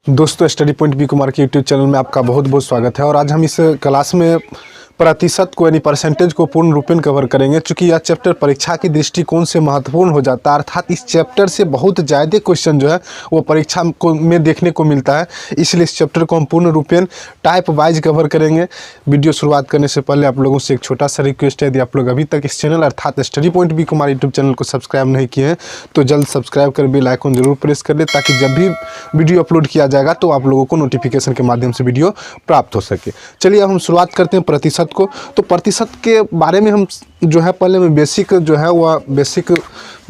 दोस्तों, study point B Kumar के YouTube channel में आपका बहुत बहुत स्वागत है। और आज हम इस क्लास में प्रतिशत को यानी परसेंटेज को पूर्ण रूपेण कवर करेंगे। चूँकि यह चैप्टर परीक्षा की दृष्टिकोण से महत्वपूर्ण हो जाता है, अर्थात इस चैप्टर से बहुत ज़्यादा क्वेश्चन जो है वो परीक्षा को में देखने को मिलता है। इसलिए इस चैप्टर को हम पूर्ण रूपेण टाइप वाइज कवर करेंगे। वीडियो शुरुआत करने से पहले आप लोगों से एक छोटा सा रिक्वेस्ट है, यदि आप लोग अभी तक इस चैनल अर्थात study point B Kumar YouTube channel को सब्सक्राइब नहीं किए हैं तो जल्द सब्सक्राइब कर बेल आइकन जरूर प्रेस कर ले, ताकि जब भी वीडियो अपलोड किया जाएगा तो आप लोगों को नोटिफिकेशन के माध्यम से वीडियो प्राप्त हो सके। चलिए अब हम शुरुआत करते हैं प्रतिशत को। तो प्रतिशत के बारे में हम जो है पहले में बेसिक जो है वह बेसिक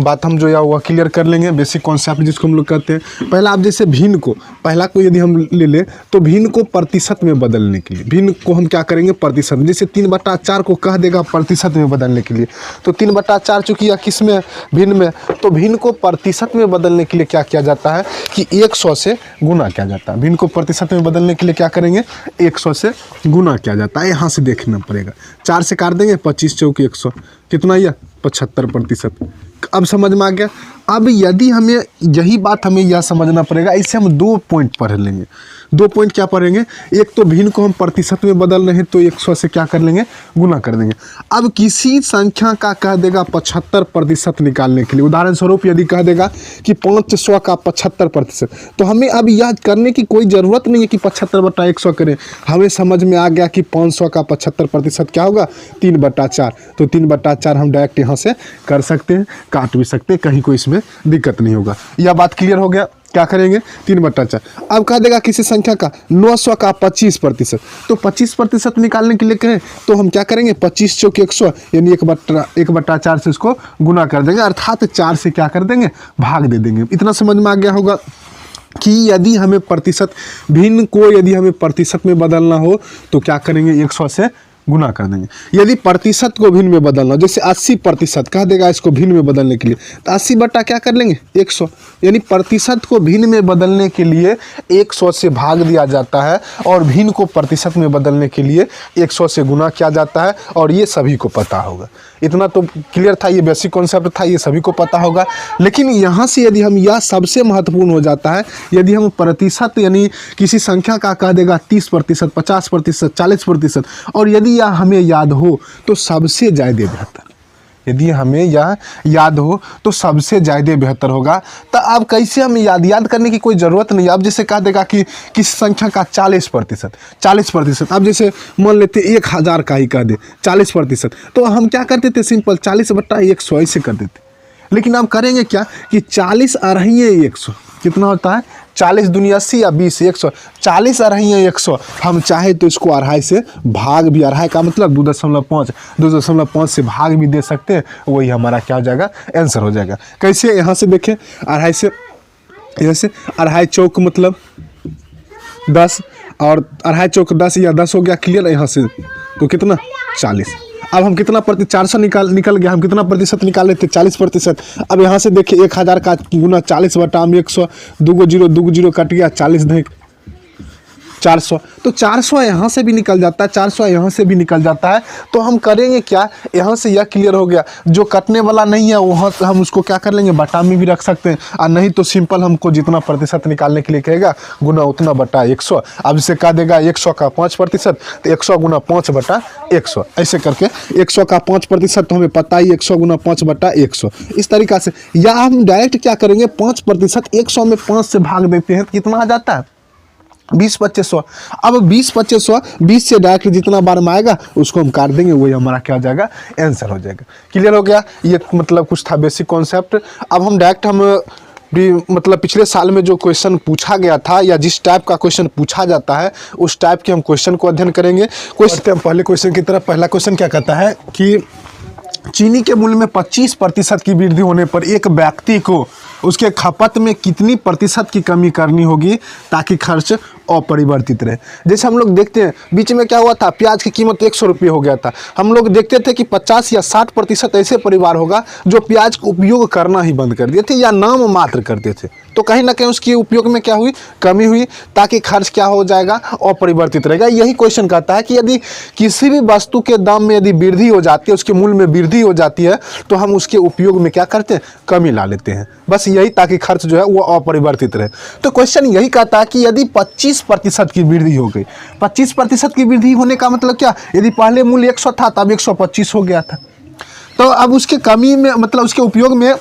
बात हम जो है वह क्लियर कर लेंगे। बेसिक कॉन्सेप्ट जिसको हम लोग कहते हैं। पहला आप जैसे भिन्न को, पहला को यदि हम ले लें तो भिन्न को प्रतिशत में बदलने के लिए भिन्न को हम क्या करेंगे, प्रतिशत में। जैसे 3/4 को कह देगा प्रतिशत में बदलने के लिए, तो 3/4 चूँकि यह किस में, भिन्न में, तो भिन्न को प्रतिशत में बदलने के लिए क्या किया जाता है कि 100 से गुना किया जाता है। भिन्न को प्रतिशत में बदलने के लिए क्या करेंगे, 100 से गुना किया जाता है। यहाँ से देखना पड़ेगा, 4 से काट देंगे, 25 चौक 100, कितना यह 75%। अब समझ में आ गया। अब यदि हमें यही बात हमें यह समझना पड़ेगा, इससे हम 2 पॉइंट पढ़ लेंगे। 2 पॉइंट क्या पढ़ेंगे, एक तो भिन्न को हम प्रतिशत में बदल रहे हैं तो 100 से क्या कर लेंगे, गुना कर देंगे। अब किसी संख्या का कह देगा 75% निकालने के लिए, उदाहरण स्वरूप यदि कह देगा कि 500 का 75%, तो हमें अब याद करने की कोई ज़रूरत नहीं है कि 75/100 करें। हमें समझ में आ गया कि 500 का 75% क्या होगा, 3/4। तो 3/4 हम डायरेक्ट यहाँ से कर सकते हैं, काट भी सकते हैं, कहीं कोई इसमें दिक्कत नहीं होगा। यह बात क्लियर हो गया। क्या करेंगे, 3/4। अब कह देगा किसी संख्या का 900 का 25%, तो 25% निकालने के लिए कहें तो हम क्या करेंगे, 25 चौक 100 यानी 1/4 से इसको गुना कर देंगे, अर्थात 4 से क्या कर देंगे, भाग दे देंगे। इतना समझ में आ गया होगा कि यदि हमें प्रतिशत भिन्न को यदि हमें प्रतिशत में बदलना हो तो क्या करेंगे, 100 से गुना कर देंगे। यदि प्रतिशत को भिन्न में बदलना, जैसे 80% कह देगा इसको भिन्न में बदलने के लिए, तो 80 बटा क्या कर लेंगे, 100। यानी प्रतिशत को भिन्न में बदलने के लिए 100 से भाग दिया जाता है और भिन्न को प्रतिशत में बदलने के लिए 100 से गुना किया जाता है। और ये सभी को पता होगा। इतना तो क्लियर था, ये बेसिक कॉन्सेप्ट था, ये सभी को पता होगा। लेकिन यहाँ से यदि हम, यह सबसे महत्वपूर्ण हो जाता है, यदि हम प्रतिशत यानी किसी संख्या का कह देगा 30%, 50%, 40%, और यदि यह हमें याद हो तो सबसे ज़्यादा बेहतर। यदि हमें यह याद हो तो सबसे ज़्यादा बेहतर होगा। तो अब कैसे हमें याद करने की कोई ज़रूरत नहीं। अब जैसे कह देगा कि किस संख्या का 40%, अब जैसे मान लेते 1000 का ही कह दे 40%, तो हम क्या करते थे, सिंपल 40/100 ऐसे कर देते। लेकिन अब करेंगे क्या कि 40 अढ़ाई 100 कितना होता है, 40 दूनी 80 या 20 100, 40 अढ़ाई 100। हम चाहे तो इसको अढ़ाई से भाग भी, अढ़ाई का मतलब 2.5 से भाग भी दे सकते हैं। वही हमारा क्या हो जाएगा, आंसर हो जाएगा। कैसे, यहाँ से देखें, अढ़ाई से, जैसे अढ़ाई चौक मतलब 10, और अढ़ाई चौक 10 या 10 हो गया, क्लियर। यहाँ से तो कितना, 40। अब हम कितना 400 निकल गया, हम कितना प्रतिशत निकाले थे, 40%। अब यहाँ से देखिए 1000 का गुना 40/100, 2 0 कट गया, 40 नहीं 400, तो 400 यहाँ से भी निकल जाता है, 400 यहाँ से भी निकल जाता है। तो हम करेंगे क्या, यहाँ से यह क्लियर हो गया। जो कटने वाला नहीं है वहाँ हम उसको क्या कर लेंगे, बटा में भी रख सकते हैं, और नहीं तो सिंपल हमको जितना प्रतिशत निकालने के लिए कहेगा गुना उतना बटा 100। अब इसे कह देगा 100 का 5%, तो 100 गुना 5/100 ऐसे करके 100 का 5%, तो हमें पता ही 100 गुना 5/100 इस तरीक़ा से। या हम डायरेक्ट क्या करेंगे, 5%, 100 में 5 से भाग देते हैं तो कितना आ जाता है, 20/2500। अब 20/2500, 20 से डायरेक्ट जितना बार में आएगा उसको हम काट देंगे, वही हमारा क्या हो जाएगा, आंसर हो जाएगा। क्लियर हो गया। ये मतलब कुछ था बेसिक कॉन्सेप्ट। अब हम डायरेक्ट मतलब पिछले साल में जो क्वेश्चन पूछा गया था या जिस टाइप का क्वेश्चन पूछा जाता है उस टाइप के हम क्वेश्चन को अध्ययन करेंगे। हम पहले क्वेश्चन की तरफ। पहला क्वेश्चन क्या कहता है कि चीनी के मूल्य में 25% की वृद्धि होने पर एक व्यक्ति को उसके खपत में कितनी प्रतिशत की कमी करनी होगी ताकि खर्च अपरिवर्तित रहे। जैसे हम लोग देखते हैं बीच में क्या हुआ था, प्याज की कीमत 100 रुपये हो गया था। हम लोग देखते थे कि 50 या 60% ऐसे परिवार होगा जो प्याज का उपयोग करना ही बंद कर दिए थे या नाम मात्र करते थे। तो कहीं ना कहीं उसकी उपयोग में क्या हुई, कमी हुई, ताकि खर्च क्या हो जाएगा, अपरिवर्तित रहेगा। यही क्वेश्चन कहता है कि यदि किसी भी वस्तु के दाम में यदि वृद्धि हो जाती है, उसके मूल्य में वृद्धि हो जाती है, तो हम उसके उपयोग में क्या करते हैं, कमी ला लेते हैं। बस यही, ताकि खर्च जो है वो अपरिवर्तित रहे। तो क्वेश्चन यही कहता है कि यदि 25% की वृद्धि हो गई, 25% की वृद्धि होने का मतलब क्या, यदि पहले मूल्य 100 था तब 125 हो गया था, तो अब उसके कमी में मतलब उसके उपयोग में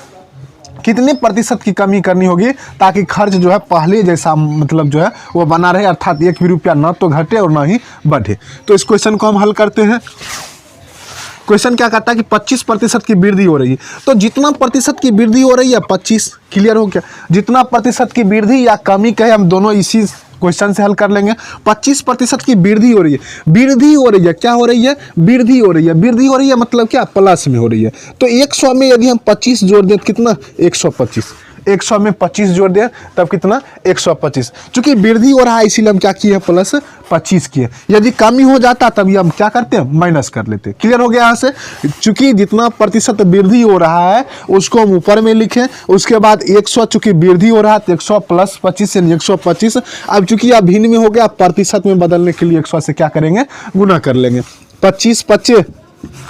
कितने प्रतिशत की कमी करनी होगी, ताकि खर्च जो है पहले जैसा मतलब जो है वो बना रहे, अर्थात 1 भी रुपया ना तो घटे और ना ही बढ़े। तो इस क्वेश्चन को हम हल करते हैं। क्वेश्चन क्या कहता है कि 25% की वृद्धि हो रही है, तो जितना प्रतिशत की वृद्धि हो रही है 25, क्लियर हो गया। जितना प्रतिशत की वृद्धि या कमी कहे, हम दोनों इसी क्वेश्चन से हल कर लेंगे। 25% की वृद्धि हो रही है, वृद्धि हो रही है, क्या हो रही है, वृद्धि हो रही है। वृद्धि हो रही है मतलब क्या, प्लस में हो रही है। तो 100 में यदि हम 25 जोड़ दें तो कितना, 125। 100 में 25 जोड़ दें तब कितना, 125। चूंकि वृद्धि हो रहा है इसीलिए हम क्या किए हैं, प्लस 25 किए। यदि कमी हो जाता तब ये हम क्या करते हैं, माइनस कर लेते। क्लियर हो गया यहाँ से। चूंकि जितना प्रतिशत वृद्धि हो रहा है उसको हम ऊपर में लिखें, उसके बाद 100 चूंकि वृद्धि हो रहा है तो 100 प्लस 25 यानी 125। अब चूंकि अब भिन्न में हो गया, प्रतिशत में बदलने के लिए 100 से क्या करेंगे, गुना कर लेंगे। 25 25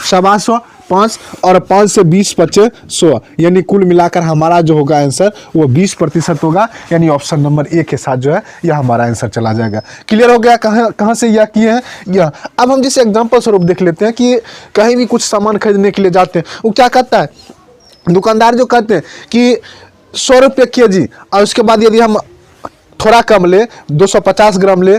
700, 5 और 5 से 20 25 100, यानी कुल मिलाकर हमारा जो होगा आंसर वो 20% होगा। यानी ऑप्शन नंबर ए के साथ जो है यह हमारा आंसर चला जाएगा। क्लियर हो गया। कहाँ से यह किए हैं यह। अब हम जैसे एग्जांपल स्वरूप देख लेते हैं कि कहीं भी कुछ सामान खरीदने के लिए जाते हैं, वो क्या कहता है, दुकानदार जो कहते हैं कि 100 रुपये kg, और उसके बाद यदि हम थोड़ा कम ले, 250 ग्राम ले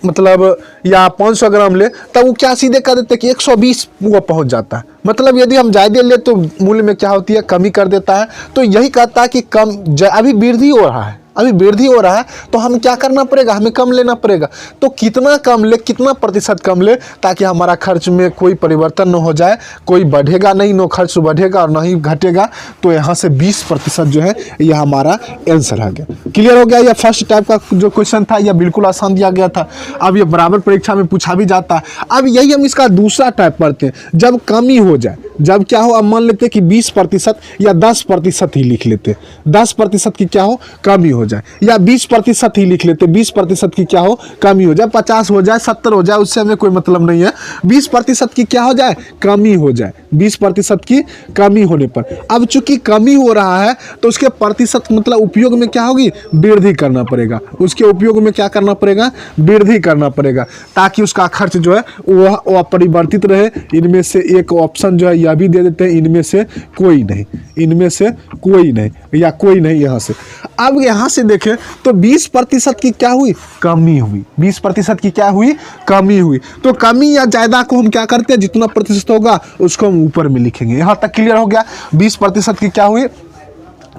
मतलब या 500 ग्राम ले, तब वो क्या सीधे कह देते हैं कि 120 वो पहुंच जाता है। मतलब यदि हम ज़्यादा ले तो मूल्य में क्या होती है, कमी कर देता है। तो यही कहता है कि अभी वृद्धि हो रहा है, अभी वृद्धि हो रहा है, तो हमें क्या करना पड़ेगा, हमें कम लेना पड़ेगा। तो कितना कम ले, कितना प्रतिशत कम ले, ताकि हमारा खर्च में कोई परिवर्तन न हो जाए, कोई बढ़ेगा नहीं, नो खर्च बढ़ेगा और ना ही घटेगा। तो यहाँ से 20% जो है यह हमारा आंसर आ गया। क्लियर हो गया। यह फर्स्ट टाइप का जो क्वेश्चन था यह बिल्कुल आसान दिया गया था। अब यह बराबर परीक्षा में पूछा भी जाता है। अब यही हम इसका दूसरा टाइप पढ़ते हैं, जब कमी हो जाए, जब क्या हो, अब मान लेते हैं कि 20% या 10% ही लिख लेते, 10% की क्या हो, कमी हो जाए, या 20% ही लिख लेते, 20% की क्या हो, कमी हो जाए, 50 हो जाए, 70 हो जाए, उससे हमें कोई मतलब नहीं है। 20% की क्या हो जाए, कमी हो जाए, 20% की कमी होने पर। अब चूंकि कमी हो रहा है तो उसके प्रतिशत मतलब उपयोग में क्या होगी, वृद्धि करना पड़ेगा। उसके उपयोग में क्या करना पड़ेगा, वृद्धि करना पड़ेगा, ताकि उसका खर्च जो है वह अपरिवर्तित रहे। इनमें से एक ऑप्शन जो है यह भी दे देते हैं, इनमें से कोई नहीं, इनमें से कोई नहीं, या कोई नहीं यहाँ से। अब यहाँ से देखें तो 20% की क्या हुई, कमी हुई। 20% की क्या हुई, कमी हुई। तो कमी या ज्यादा को हम क्या करते हैं, जितना प्रतिशत होगा उसको हम ऊपर में लिखेंगे। यहाँ तक क्लियर हो गया। 20% की क्या हुई,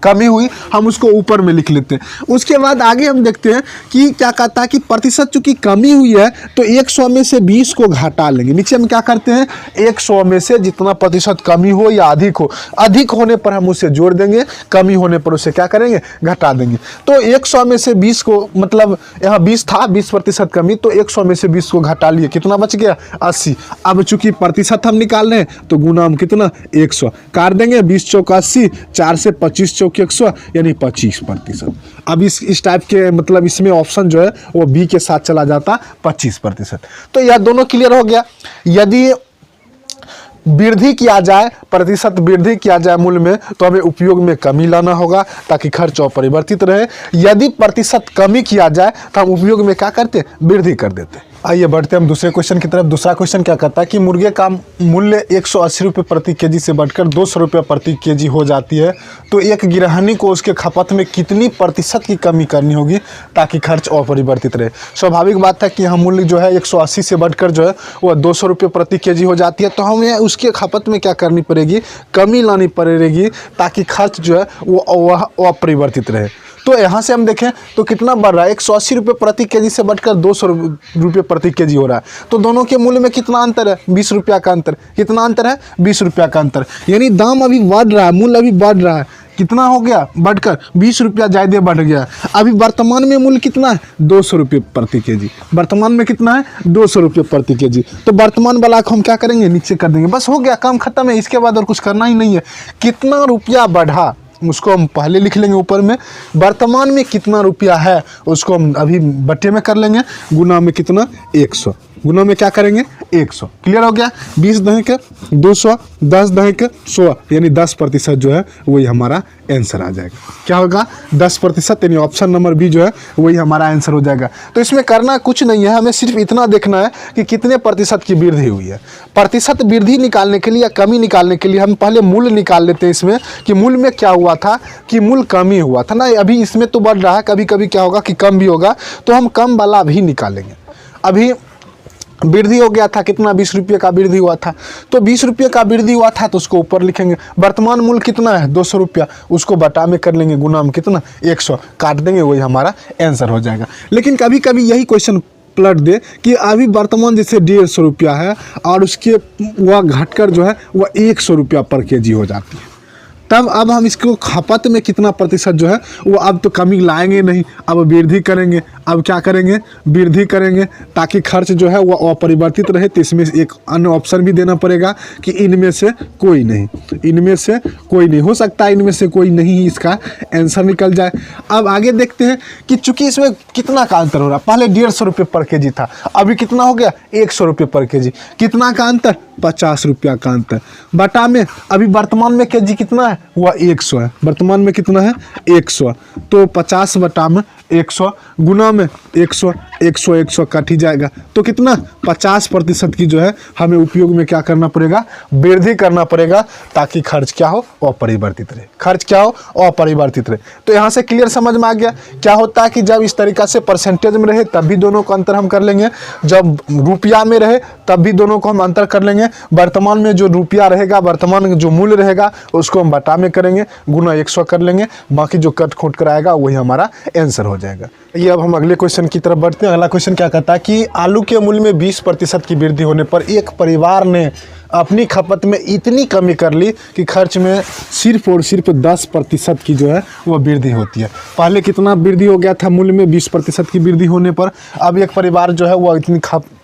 कमी हुई, हम उसको ऊपर में लिख लेते हैं। उसके बाद आगे हम देखते हैं कि क्या कहता है कि प्रतिशत चूंकि कमी हुई है तो 100 में से 20 को घटा लेंगे। नीचे हम क्या करते हैं, 100 में से जितना प्रतिशत कमी हो या अधिक हो, अधिक होने पर हम उसे जोड़ देंगे, कमी होने पर उसे क्या करेंगे, घटा देंगे। तो 100 में से 20 को, मतलब यहाँ 20 था, 20% कमी, तो 100 में से 20 को घटा लिए, कितना बच गया, 80। अब चूंकि प्रतिशत हम निकाल रहे हैं तो गुना हम कितना, 100 काट देंगे, 20 चौक 80, 4 से 25 चौक 100 यानी 25%। अब इस टाइप के मतलब इसमें ऑप्शन जो है वो बी के साथ चला जाता, 25%। तो यह दोनों क्लियर हो गया। यदि वृद्धि किया जाए, प्रतिशत वृद्धि किया जाए मूल्य में, तो हमें उपयोग में कमी लाना होगा ताकि खर्च अपरिवर्तित रहे। यदि प्रतिशत कमी किया जाए तो हम उपयोग में क्या करते, वृद्धि कर देते। आइए बढ़ते हम दूसरे क्वेश्चन की तरफ। दूसरा क्वेश्चन क्या कहता है कि मुर्गे का मूल्य 180 रुपये प्रति केजी से बढ़कर 200 रुपये प्रति केजी हो जाती है, तो एक गृहिणी को उसके खपत में कितनी प्रतिशत की कमी करनी होगी ताकि खर्च अपरिवर्तित रहे। स्वाभाविक बात है कि यहाँ मूल्य जो है 180 से बढ़कर जो है वह 200 रुपये प्रति केजी हो जाती है, तो हमें उसके खपत में क्या करनी पड़ेगी, कमी लानी पड़ेगी ताकि खर्च जो है वो अपरिवर्तित रहे। तो यहाँ से हम देखें तो कितना बढ़ रहा है, 180 रुपये प्रति केजी से बढ़कर 200 रुपये प्रति केजी हो रहा है। तो दोनों के मूल्य में कितना अंतर है, 20 रुपया का अंतर। कितना अंतर है, 20 रुपया का अंतर। यानी दाम अभी बढ़ रहा है, मूल्य अभी बढ़ रहा है। कितना हो गया, बढ़कर 20 रुपया ज़्यादा बढ़ गया। अभी वर्तमान में मूल्य कितना है, 200 रुपये प्रति केजी। वर्तमान में कितना है, 200 रुपये प्रति केजी। तो वर्तमान वाला को हम क्या करेंगे, नीचे कर देंगे, बस हो गया, काम खत्म है। इसके बाद और कुछ करना ही नहीं है। कितना रुपया बढ़ा, उसको हम पहले लिख लेंगे ऊपर में, वर्तमान में कितना रुपया है उसको हम अभी बट्टे में कर लेंगे, गुना में कितना 100, गुना में क्या करेंगे 100। क्लियर हो गया। 20 दहिक 200, 10 दहिक 100, यानी 10% जो है वही हमारा आंसर आ जाएगा। क्या होगा 10%, यानी ऑप्शन नंबर बी जो है वही हमारा आंसर हो जाएगा। तो इसमें करना कुछ नहीं है, हमें सिर्फ इतना देखना है कि कितने प्रतिशत की वृद्धि हुई है। प्रतिशत वृद्धि निकालने के लिए या कमी निकालने के लिए हम पहले मूल निकाल लेते हैं इसमें, कि मूल में क्या हुआ था कि मूल कमी हुआ था ना, अभी इसमें तो बढ़ रहा है, कभी कभी क्या होगा कि कम भी होगा, तो हम कम वाला भी निकालेंगे। अभी वृद्धि हो गया था कितना, 20 रुपये का वृद्धि हुआ था, तो 20 रुपये का वृद्धि हुआ था तो उसको ऊपर लिखेंगे। वर्तमान मूल्य कितना है 200 रुपया, उसको बटा में कर लेंगे, गुना में कितना 100 काट देंगे, वही हमारा आंसर हो जाएगा। लेकिन कभी कभी यही क्वेश्चन पलट दे कि अभी वर्तमान जैसे 150 रुपया है और उसके वह घटकर जो है वह 100 रुपया पर केजी हो जाती है, तब अब हम इसको खपत में कितना प्रतिशत जो है वो अब तो कमी लाएंगे नहीं, अब वृद्धि करेंगे। अब क्या करेंगे, वृद्धि करेंगे ताकि खर्च जो है वो अपरिवर्तित रहे। तो इसमें एक अन्य ऑप्शन भी देना पड़ेगा कि इनमें से कोई नहीं, इनमें से कोई नहीं हो सकता, इनमें से कोई नहीं ही इसका आंसर निकल जाए। अब आगे देखते हैं कि चूंकि इसमें कितना का अंतर हो रहा है, पहले 150 रुपये पर केजी था, अभी कितना हो गया 100 रुपये पर केजी, कितना का अंतर 50 रुपया का अंतर, बटा में अभी वर्तमान में केजी कितना है वह 100 है, वर्तमान में कितना है 100, तो 50 बटा में 100 गुना में 100, 100 100 काट ही जाएगा, तो कितना 50% की जो है हमें उपयोग में क्या करना पड़ेगा, वृद्धि करना पड़ेगा, ताकि खर्च क्या हो अपरिवर्तित रहे, खर्च क्या हो अपरिवर्तित रहे। तो यहाँ से क्लियर समझ में आ गया क्या होता है कि जब इस तरीका से परसेंटेज में रहे तब भी दोनों का अंतर हम कर लेंगे, जब रुपया में रहे तब भी दोनों को हम अंतर कर लेंगे। वर्तमान में जो रुपया रहेगा, वर्तमान में जो मूल्य रहेगा उसको हम बटा में करेंगे, गुना 100 कर लेंगे, बाकी जो कट खोट कर आएगा वही हमारा आंसर हो जाएगा। ये अब हम अगले क्वेश्चन की तरफ बढ़ते हैं। अगला क्वेश्चन क्या कहता है कि आलू के मूल्य में 20% की वृद्धि होने पर एक परिवार ने अपनी खपत में इतनी कमी कर ली कि खर्च में सिर्फ और सिर्फ 10% की जो है वह वृद्धि होती है। पहले कितना वृद्धि हो गया था मूल्य में 20% की वृद्धि होने पर, अब एक परिवार जो है वह इतनी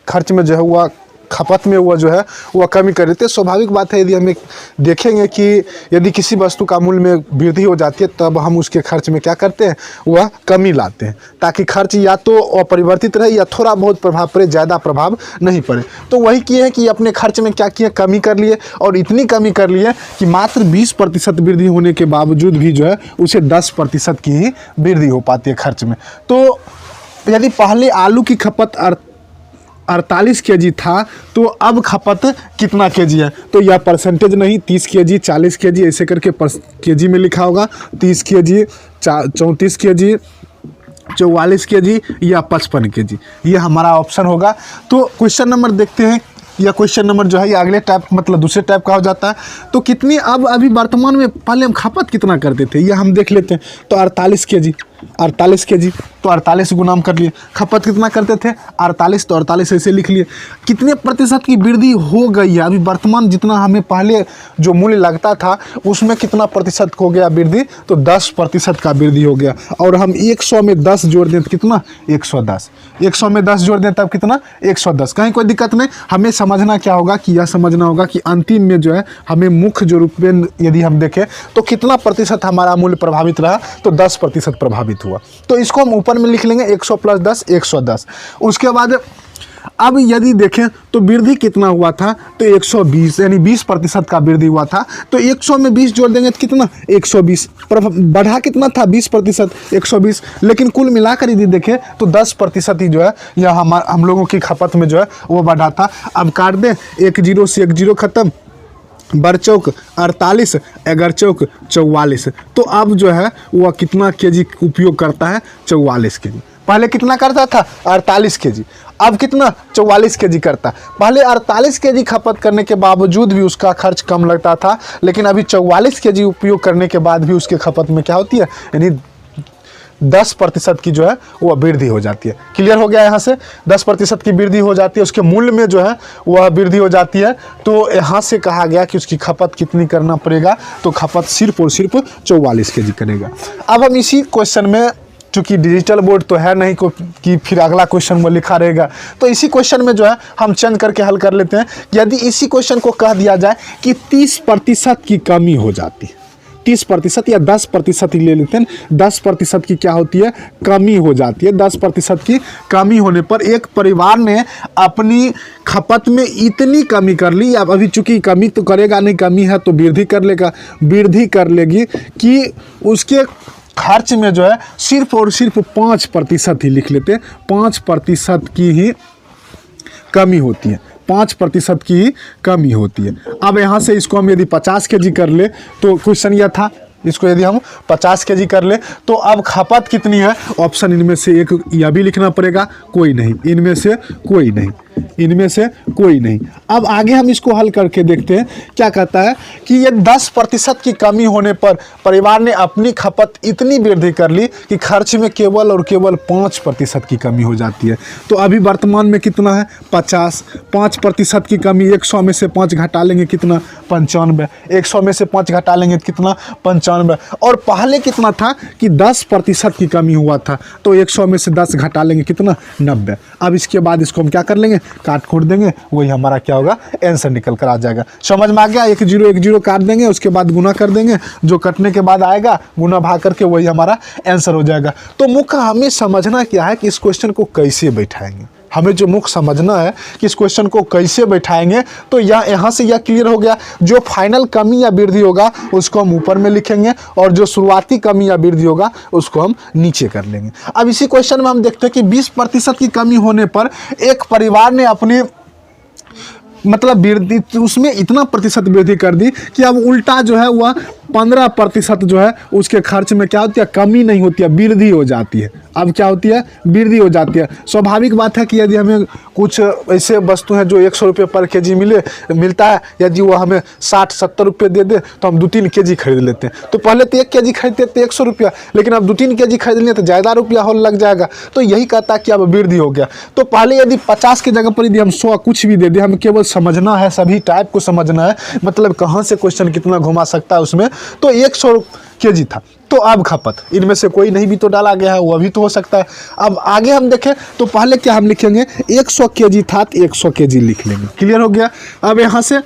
खर्च में जो है वह खपत में वह जो है वह कमी कर देते हैं। स्वाभाविक बात है, यदि हम देखेंगे कि यदि किसी वस्तु का मूल्य में वृद्धि हो जाती है तब हम उसके खर्च में क्या करते हैं, वह कमी लाते हैं, ताकि खर्च या तो अपरिवर्तित रहे या थोड़ा बहुत प्रभाव पड़े, ज़्यादा प्रभाव नहीं पड़े। तो वही किए है कि अपने खर्च में क्या किए, कमी कर लिए, और इतनी कमी कर लिए कि मात्र 20% वृद्धि होने के बावजूद भी जो है उसे 10% की ही वृद्धि हो पाती है खर्च में। तो यदि पहले आलू की खपत 48 केजी था तो अब खपत कितना केजी है, तो यह परसेंटेज नहीं, 30 केजी 40 केजी ऐसे करके केजी में लिखा होगा, 30 केजी 34 केजी 44 केजी या 55 केजी, ये हमारा ऑप्शन होगा। तो क्वेश्चन नंबर देखते हैं, या क्वेश्चन नंबर जो है ये अगले टाइप मतलब दूसरे टाइप का हो जाता है। तो कितनी अब अभी वर्तमान में पहले हम खपत कितना करते थे ये हम देख लेते हैं। तो 48 केजी तो 48 गुना हम कर लिए, खपत कितना करते थे 48, तो 48 ऐसे लिख लिए। कितने प्रतिशत की वृद्धि हो गई है, अभी वर्तमान जितना हमें पहले जो मूल्य लगता था उसमें कितना प्रतिशत हो गया वृद्धि, तो 10% का वृद्धि हो गया। और हम 100 में 10 जोड़ दें तो कितना 110, 100 में 10 जोड़ दें तब कितना 110। कहीं कोई दिक्कत नहीं, हमें समझना क्या होगा कि यह समझना होगा कि अंतिम में जो है हमें मुख्य जो रूप में यदि हम देखें तो कितना प्रतिशत हमारा मूल्य प्रभावित रहा, तो 10% प्रभावित हुआ। तो इसको हम ऊपर में लिख लेंगे 100 + 10 110। उसके बाद अब यदि देखें तो वृद्धि कितना हुआ था, तो 120, यानी 20% का वृद्धि हुआ था। तो 100 में 20 जोड़ देंगे तो कितना 120, बढ़ा कितना था 20% 120, लेकिन कुल मिलाकर यदि देखें तो 10% ही जो है यह हम लोगों की खपत में जो है वो बढ़ा था। अब काट दें, 1 0 से 1 0 खत्म, बर चौक 48, अगर चौक 44। तो अब जो है वह कितना केजी उपयोग करता है 44 केजी। पहले कितना करता था 48 केजी, अब कितना 44 केजी करता। पहले 48 केजी खपत करने के बावजूद भी उसका खर्च कम लगता था, लेकिन अभी 44 केजी उपयोग करने के बाद भी उसके खपत में क्या होती है, यानी 10% की जो है वह वृद्धि हो जाती है। क्लियर हो गया, यहाँ से 10% की वृद्धि हो जाती है, उसके मूल्य में जो है वह वृद्धि हो जाती है। तो यहाँ से कहा गया कि उसकी खपत कितनी करना पड़ेगा, तो खपत सिर्फ और सिर्फ 44 केजी करेगा। अब हम इसी क्वेश्चन में, चूँकि डिजिटल बोर्ड तो है नहीं कि फिर अगला क्वेश्चन वो लिखा रहेगा, तो इसी क्वेश्चन में जो है हम चेंज करके हल कर लेते हैं। यदि इसी क्वेश्चन को कह दिया जाए कि 30% की कमी हो जाती है, 30% या 10% ही ले लेते हैं, 10% की क्या होती है, कमी हो जाती है। 10% की कमी होने पर एक परिवार ने अपनी खपत में इतनी कमी कर ली, अब अभी चूंकि कमी तो करेगा नहीं, कमी है तो वृद्धि कर लेगा, वृद्धि कर लेगी कि उसके खर्च में जो है सिर्फ और सिर्फ 5% ही लिख लेते हैं, 5% की ही कमी होती है, 5% की ही कमी होती है। अब यहाँ से इसको हम यदि 50 kg कर ले तो क्वेश्चन यह था, इसको यदि हम 50 kg कर ले तो अब खपत कितनी है, ऑप्शन इनमें से एक यह भी लिखना पड़ेगा, कोई नहीं, इनमें से कोई नहीं, इनमें से कोई नहीं। अब आगे हम इसको हल करके देखते हैं क्या कहता है कि ये 10% की कमी होने पर परिवार ने अपनी खपत इतनी वृद्धि कर ली कि खर्च में केवल और केवल 5% की कमी हो जाती है। तो अभी वर्तमान में कितना है, 50, 5% की कमी, 100 में से 5 घटा लेंगे कितना, 95, 100 में से 5 घटा लेंगे कितना, 95। और पहले कितना था कि 10% की कमी हुआ था, तो 100 में से 10 घटा लेंगे कितना, 90। अब इसके बाद इसको हम क्या कर लेंगे, काट खोड़ देंगे, वही हमारा क्या होगा, आंसर निकल कर आ जाएगा। समझ में आ गया, 1 0 काट देंगे, उसके बाद गुना कर देंगे, जो कटने के बाद आएगा गुना भाग करके वही हमारा आंसर हो जाएगा। तो मुख्य हमें समझना क्या है कि इस क्वेश्चन को कैसे बैठाएंगे, हमें जो मुख्य समझना है कि इस क्वेश्चन को कैसे बैठाएंगे। तो यहाँ से यह क्लियर हो गया, जो फाइनल कमी या वृद्धि होगा उसको हम ऊपर में लिखेंगे और जो शुरुआती कमी या वृद्धि होगा उसको हम नीचे कर लेंगे। अब इसी क्वेश्चन में हम देखते हैं कि 20% की कमी होने पर एक परिवार ने अपने मतलब वृद्धि, उसमें इतना प्रतिशत वृद्धि कर दी कि अब उल्टा जो है वह 15% जो है उसके खर्च में क्या होती है, कमी नहीं होती है, वृद्धि हो जाती है। अब क्या होती है, वृद्धि हो जाती है। स्वाभाविक बात है कि यदि हमें कुछ ऐसे वस्तु हैं जो 100 रुपये पर kg मिलता है, यदि वो हमें 60-70 रुपये दे दे तो हम 2-3 kg खरीद लेते हैं। तो पहले तो 1 kg खरीदते थे 100 रुपया, लेकिन अब 2-3 kg खरीद लिए तो ज़्यादा रुपया हो लग जाएगा। तो यही कहता है कि अब वृद्धि हो गया। तो पहले यदि 50 की जगह पर यदि हम 100 कुछ भी दे दे, हमें केवल समझना है, सभी टाइप को समझना है, मतलब कहाँ से क्वेश्चन कितना घुमा सकता है उसमें। तो 100 kg था, तो अब खपत इनमें से कोई नहीं भी तो डाला गया है, वह भी तो हो सकता है। अब आगे हम देखें तो पहले क्या हम लिखेंगे, 100 kg था तो 100 kg लिख लेंगे, क्लियर हो गया। अब यहाँ से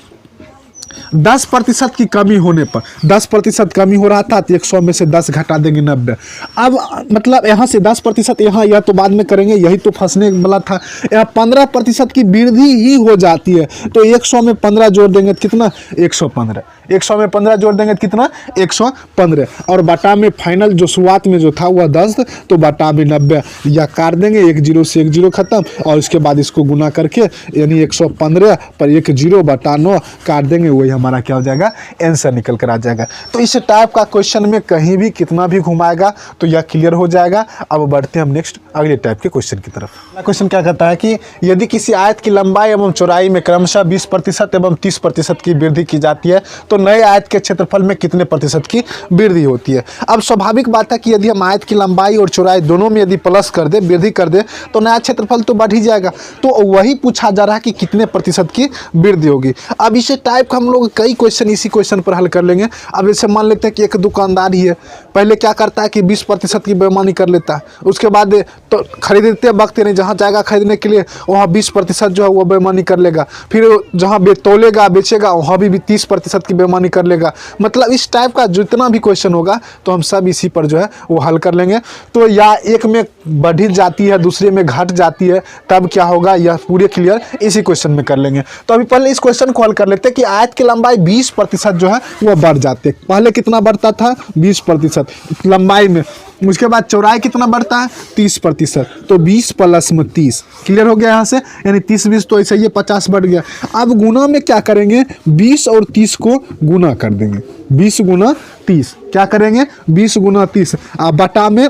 10% की कमी होने पर, 10% कमी हो रहा था तो 100 में से 10 घटा देंगे 90। अब मतलब यहाँ से 10%, यहाँ यह तो बाद में करेंगे, यही तो फंसने वाला था। यहाँ 15% की वृद्धि ही हो जाती है, तो 100 में 15 जोड़ देंगे तो कितना, 115। 100 में 15 जोड़ देंगे तो कितना, 115। और बटा में फाइनल जो शुरुआत में जो था वह 10, तो बटा में 90, या काट देंगे, 1 0 से 1 0 खत्म, और उसके बाद इसको गुना करके यानी 115 पर 1 0 बटा 9 काट देंगे, वही हमारा क्या हो जाएगा, आंसर निकल कर आ जाएगा। तो इस टाइप का क्वेश्चन में कहीं भी कितना भी घुमाएगा तो यह क्लियर हो जाएगा। अब बढ़ते हैं हम नेक्स्ट अगले टाइप के क्वेश्चन की तरफ। क्वेश्चन क्या कहता है कि यदि किसी आयत की लंबाई एवं चौड़ाई में क्रमशः 20% एवं 30% की वृद्धि की जाती है तो नए आयत के क्षेत्रफल में कितने प्रतिशत की वृद्धि होती है। अब स्वाभाविक बात है कि यदि हम आयत की लंबाई और चौड़ाई दोनों में यदि प्लस कर दे, वृद्धि कर दे, तो नया क्षेत्रफल तो बढ़ ही जाएगा। तो वही पूछा जा रहा है कि कितने प्रतिशत की वृद्धि होगी। अब इसे टाइप का हम लोग कई क्वेश्चन इसी क्वेश्चन पर हल कर लेंगे। अब जैसे मान लेते हैं कि एक दुकानदार ही है, पहले क्या करता है कि 20% की बेईमानी कर लेता है, उसके बाद तो खरीदते वक्त नहीं, जहाँ जाएगा खरीदने के लिए वहाँ 20% जो है वो बेईमानी कर लेगा, फिर जहाँ तोलेगा बेचेगा वहाँ भी 30% की बेईमानी कर लेगा। मतलब इस टाइप का जितना भी क्वेश्चन होगा तो हम सब इसी पर जो है वो हल कर लेंगे। तो या एक में बढ़ जाती है, दूसरे में घट जाती है, तब क्या होगा, यह पूरे क्लियर इसी क्वेश्चन में कर लेंगे। तो अभी पहले इस क्वेश्चन को हल कर लेते हैं कि आयत की लंबाई 20% जो है वो बढ़ जाते हैं। पहले कितना बढ़ता था, 20% लंबाई में, उसके बाद चौड़ाई कितना बढ़ता है, 30%, तो 20 प्लस में 30, क्लियर हो गया यहाँ से, यानी 30-20 तो ऐसे ही 50 बढ़ गया। अब गुना में क्या करेंगे, 20 और 30 को गुना कर देंगे, 20 गुना 30, क्या करेंगे, 20 गुना 30, बटा में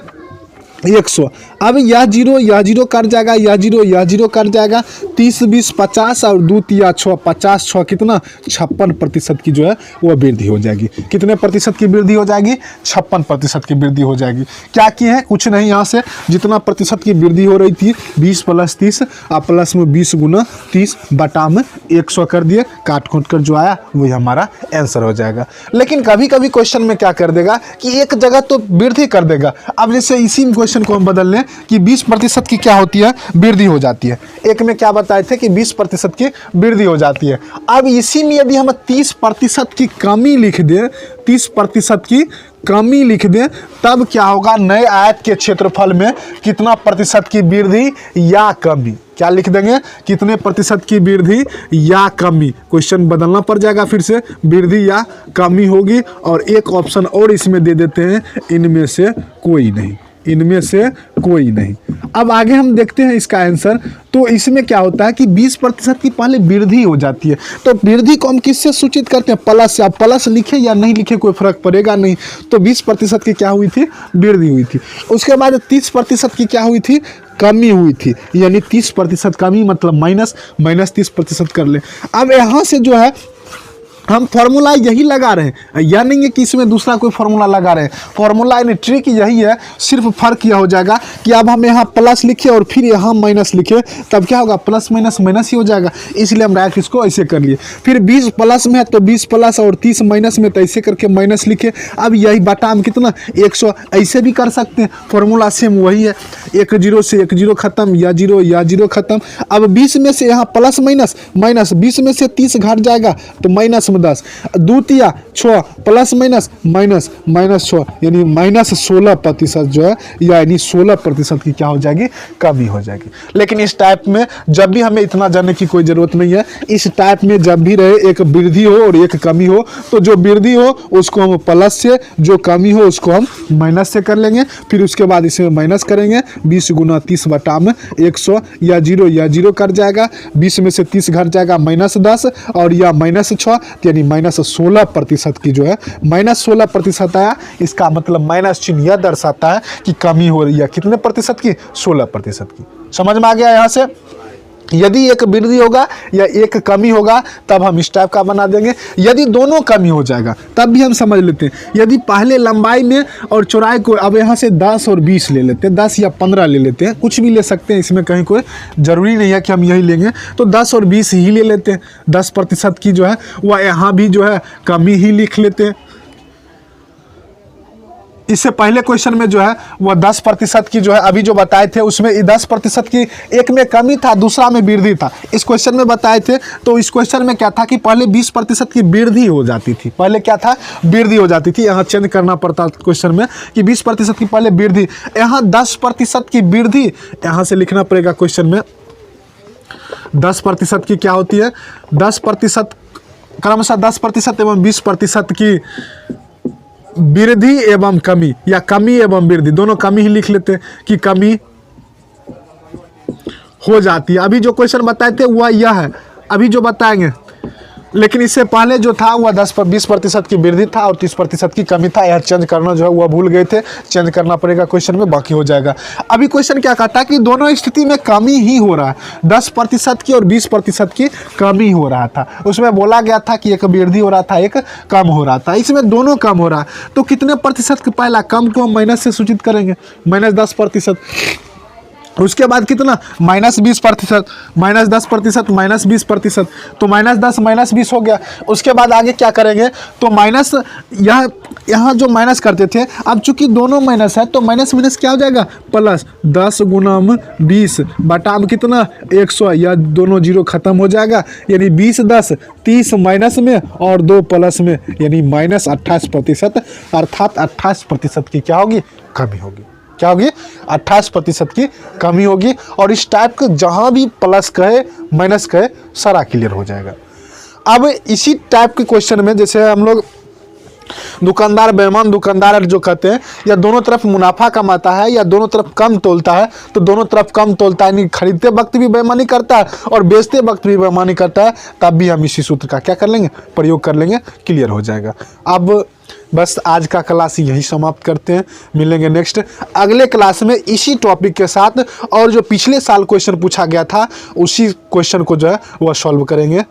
100। अब यह जीरो कट जाएगा, यह जीरो कट जाएगा, 30 20 50 और 2 तिया 6, 50 6 कितना, 56% की जो है वो वृद्धि हो जाएगी। कितने प्रतिशत की वृद्धि हो जाएगी, 56% की वृद्धि हो जाएगी। क्या किए हैं, कुछ नहीं, यहाँ से जितना प्रतिशत की वृद्धि हो रही थी 20 प्लस 30 प्लस में 20 गुना 30 बटा में 100 कर दिए, काट खोट कर जो आया वही हमारा आंसर हो जाएगा। लेकिन कभी कभी क्वेश्चन में क्या कर देगा कि एक जगह तो वृद्धि कर देगा। अब जैसे इसी क्वेश्चन क्वेश्चन को हम बदल लें कि 20% की क्या होती है, वृद्धि हो जाती है। एक में क्या बताए थे कि 20% की वृद्धि हो जाती है। अब इसी में यदि हम 30% की कमी लिख दें, 30% की कमी लिख दें, तब क्या होगा, नए आयत के क्षेत्रफल में कितना प्रतिशत की वृद्धि या कमी, क्या लिख देंगे, कितने प्रतिशत की वृद्धि या कमी। क्वेश्चन बदलना पड़ जाएगा, फिर से वृद्धि या कमी होगी। और एक ऑप्शन और इसमें दे देते हैं, इनमें से कोई नहीं, इनमें से कोई नहीं। अब आगे हम देखते हैं इसका आंसर। तो इसमें क्या होता है कि 20% की पहले वृद्धि हो जाती है। तो वृद्धि को हम किससे सूचित करते हैं, प्लस से। आप प्लस लिखे या नहीं लिखे कोई फर्क पड़ेगा नहीं। तो 20% की क्या हुई थी, वृद्धि हुई थी। उसके बाद 30% की क्या हुई थी, कमी हुई थी। यानी 30% कमी मतलब माइनस 30% कर ले। अब यहाँ से जो है हम फॉर्मूला यही लगा रहे हैं, या नहीं है कि इसमें दूसरा कोई फॉर्मूला लगा रहे हैं। फॉर्मूला यानी ट्रिक यही है, सिर्फ फर्क यह हो जाएगा कि अब हम यहाँ प्लस लिखे और फिर यहाँ माइनस लिखे, तब क्या होगा, प्लस माइनस माइनस ही हो जाएगा। इसलिए हम डायरेक्ट इसको ऐसे कर लिए। फिर 20 प्लस में है तो 20 प्लस और 30 माइनस में, तो ऐसे करके माइनस लिखे। अब यही बटा में कितना 100, ऐसे भी कर सकते हैं। फॉर्मूला सेम वही है, 1 0 से 1 0 खत्म, या 0 खत्म। अब 20 में से यहाँ प्लस माइनस माइनस, 20 में से 30 घट जाएगा तो माइनस 10, 2 तिया 6, प्लस माइनस माइनस माइनस 6, यानी माइनस 16% जो है, यानी 16% की क्या हो जाएगी, कमी हो जाएगी। लेकिन इस टाइप में जब भी हमें इतना जानने की कोई ज़रूरत नहीं है। इस टाइप में जब भी रहे एक वृद्धि हो और एक कमी हो, तो जो वृद्धि हो उसको हम प्लस से, जो कमी हो उसको हम माइनस से कर लेंगे। फिर उसके बाद इसमें माइनस करेंगे, 20 गुना 30 बटा में 100, या 0 कट जाएगा, 20 में से 30 घट जाएगा, -10 और या -6, यानी -16% की जो है, -16% आया। इसका मतलब माइनस चिन्ह यह दर्शाता है कि कमी हो रही है, कितने प्रतिशत की, 16% की। समझ में आ गया यहाँ से। यदि एक वृद्धि होगा या एक कमी होगा तब हम इस टाइप का बना देंगे। यदि दोनों कमी हो जाएगा तब भी हम समझ लेते हैं। यदि पहले लंबाई में और चौड़ाई को, अब यहाँ से 10 और 20 ले लेते हैं, 10 या 15 ले लेते हैं, कुछ भी ले सकते हैं, इसमें कहीं कोई ज़रूरी नहीं है कि हम यही लेंगे। तो 10 और 20 ही ले लेते हैं। 10% की जो है वह यहाँ भी जो है कमी ही लिख लेते हैं। इससे पहले क्वेश्चन में जो है वह 10% की जो है, अभी जो बताए थे उसमें 10% की, एक में कमी था दूसरा में वृद्धि था। इस क्वेश्चन में बताए थे। तो इस क्वेश्चन में क्या था कि पहले 20% की वृद्धि हो जाती थी, पहले क्या था, वृद्धि हो जाती थी। यहाँ चेंज करना पड़ता क्वेश्चन में कि 20% की पहले वृद्धि, यहाँ 10% की वृद्धि, यहाँ से लिखना पड़ेगा क्वेश्चन में। 10% की क्या होती है, 10% क्रमशः 10% एवं 20% की वृद्धि एवं कमी, या कमी एवं वृद्धि, दोनों कमी ही लिख लेते हैं कि कमी हो जाती है। अभी जो क्वेश्चन बताए थे वह यह है, अभी जो बताएंगे। लेकिन इससे पहले जो था वह 20% की वृद्धि था और 30% की कमी था। यह चेंज करना जो है वह भूल गए थे, चेंज करना पड़ेगा क्वेश्चन में, बाकी हो जाएगा। अभी क्वेश्चन क्या कहता है कि दोनों स्थिति में कमी ही हो रहा है, 10% की और 20% की कमी हो रहा था। उसमें बोला गया था कि एक वृद्धि हो रहा था, एक कम हो रहा था। इसमें दोनों कम हो रहा है। तो कितने प्रतिशत के, पहला कम को हम माइनस से सूचित करेंगे, -10%। उसके बाद कितना, -20%, -10%, -20%, तो -10 -20 हो गया। उसके बाद आगे क्या करेंगे, तो माइनस, यहाँ जो माइनस करते थे, अब चूंकि दोनों माइनस है तो माइनस माइनस क्या हो जाएगा, प्लस। 10 गुना 20 बटा में कितना, 100, या दोनों 0 खत्म हो जाएगा। यानी 20 10 30 माइनस में और 2 प्लस में, यानी -28%, अर्थात 28% की क्या होगी, कमी होगी। क्या होगी, 28% की कमी होगी। और इस टाइप के जहां भी प्लस कहे माइनस कहे सारा क्लियर हो जाएगा। अब इसी टाइप के क्वेश्चन में जैसे हम लोग दुकानदार, बेईमान दुकानदार जो कहते हैं, या दोनों तरफ मुनाफा कमाता है या दोनों तरफ कम तोलता है, तो दोनों तरफ कम तोलता है, नहीं खरीदते वक्त भी बेईमानी करता है और बेचते वक्त भी बेईमानी करता है, तब भी हम इसी सूत्र का क्या कर लेंगे, प्रयोग कर लेंगे, क्लियर हो जाएगा। अब बस आज का क्लास यही समाप्त करते हैं, मिलेंगे नेक्स्ट अगले क्लास में इसी टॉपिक के साथ, और जो पिछले साल क्वेश्चन पूछा गया था उसी क्वेश्चन को जो है वह सॉल्व करेंगे।